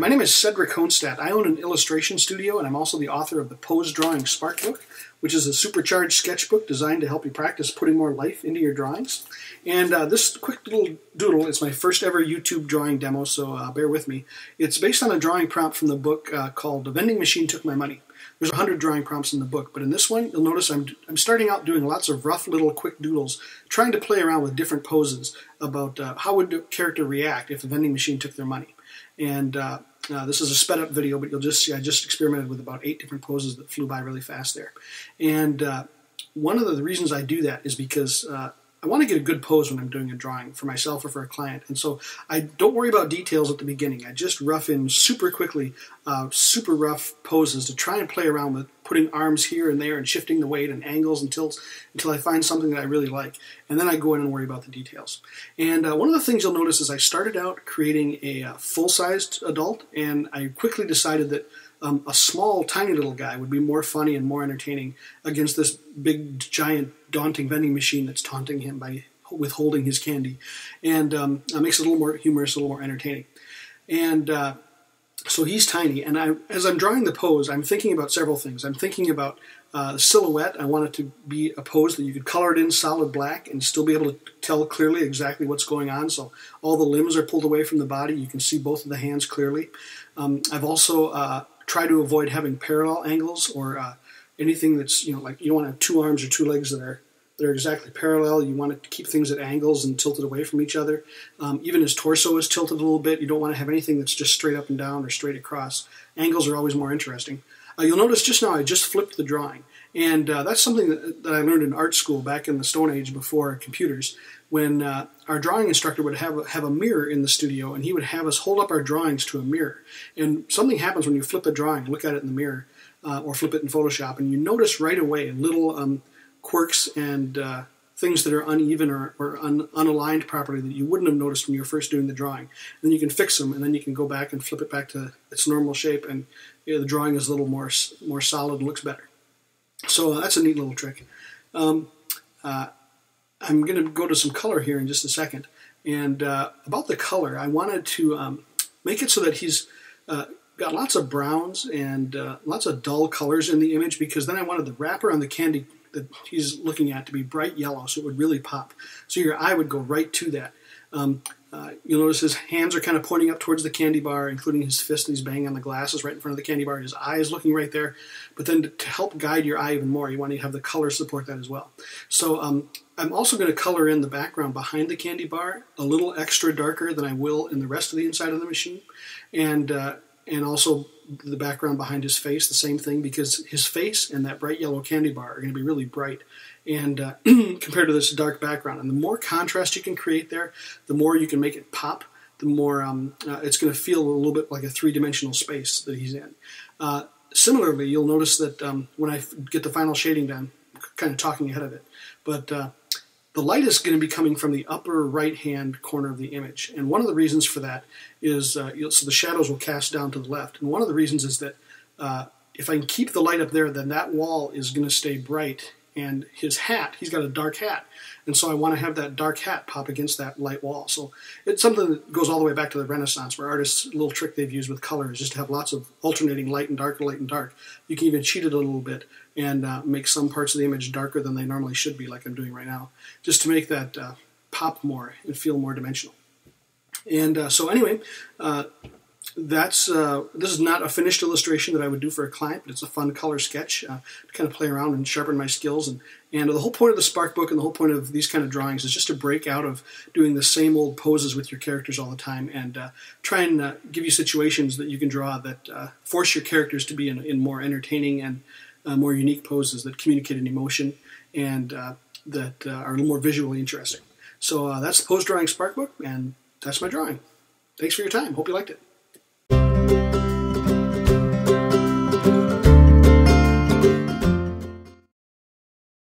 my name is Cedric Hohnstadt. I own an illustration studio, and I'm also the author of the Pose Drawing Spark Book, which is a supercharged sketchbook designed to help you practice putting more life into your drawings. And this quick little doodle is my first ever YouTube drawing demo, so bear with me. It's based on a drawing prompt from the book called The Vending Machine Took My Money. There's 100 drawing prompts in the book, but in this one, you'll notice I'm starting out doing lots of rough little quick doodles, trying to play around with different poses about how would the character react if the vending machine took their money. And this is a sped up video, but you'll just see I just experimented with about 8 different poses that flew by really fast there. And one of the reasons I do that is because I want to get a good pose when I'm doing a drawing for myself or for a client. And so I don't worry about details at the beginning. I just rough in super quickly, super rough poses to try and play around with putting arms here and there and shifting the weight and angles until I find something that I really like. And then I go in and worry about the details. And one of the things you'll notice is I started out creating a full-sized adult, and I quickly decided that a small, tiny little guy would be more funny and more entertaining against this big, giant, daunting vending machine that's taunting him by withholding his candy. And makes it a little more humorous, a little more entertaining. And so he's tiny, and as I'm drawing the pose, I'm thinking about several things. I'm thinking about the silhouette. I want it to be a pose that you could color it in solid black and still be able to tell clearly exactly what's going on. So all the limbs are pulled away from the body. You can see both of the hands clearly. I've also tried to avoid having parallel angles or anything that's, like you don't want to have 2 arms or 2 legs that are exactly parallel. You want to keep things at angles and tilted away from each other. Even his torso is tilted a little bit. You don't want to have anything that's just straight up and down or straight across. Angles are always more interesting. You'll notice just now I just flipped the drawing. And that's something that I learned in art school back in the Stone Age before computers, when our drawing instructor would have a mirror in the studio, and he would have us hold up our drawings to a mirror. And something happens when you flip a drawing, look at it in the mirror, or flip it in Photoshop, and you notice right away little quirks and things that are uneven or unaligned properly that you wouldn't have noticed when you were first doing the drawing. And then you can fix them, and then you can go back and flip it back to its normal shape, and the drawing is a little more solid and looks better. So that's a neat little trick. I'm going to go to some color here in just a second. And about the color, I wanted to make it so that he's got lots of browns and lots of dull colors in the image, because then I wanted the wrapper on the candy that he's looking at to be bright yellow, so it would really pop. So your eye would go right to that. You'll notice his hands are kind of pointing up towards the candy bar, including his fist, and he's banging on the glasses right in front of the candy bar. His eye is looking right there. But then to help guide your eye even more, you want to have the color support that as well. So I'm also going to color in the background behind the candy bar a little extra darker than I will in the rest of the inside of the machine. And also the background behind his face, the same thing, because his face and that bright yellow candy bar are going to be really bright and compared to this dark background. And the more contrast you can create there, the more you can make it pop, the more it's going to feel a little bit like a 3-dimensional space that he's in. Similarly, you'll notice that when I get the final shading done, I'm kind of talking ahead of it, but the light is going to be coming from the upper right-hand corner of the image. And one of the reasons for that is, so the shadows will cast down to the left. And one of the reasons is that if I can keep the light up there, then that wall is going to stay bright. And his hat, he's got a dark hat. And so I want to have that dark hat pop against that light wall. So it's something that goes all the way back to the Renaissance, where artists, a little trick they've used with color is just to have lots of alternating light and dark, light and dark. You can even cheat it a little bit and make some parts of the image darker than they normally should be, like I'm doing right now, just to make that pop more and feel more dimensional. And so anyway, this is not a finished illustration that I would do for a client, but it's a fun color sketch to kind of play around and sharpen my skills. And the whole point of the Spark Book and the whole point of these kind of drawings is just to break out of doing the same old poses with your characters all the time, and try and give you situations that you can draw that force your characters to be in more entertaining and more unique poses that communicate an emotion and that are a little more visually interesting. So that's the Pose Drawing Spark Book, and that's my drawing. Thanks for your time. Hope you liked it.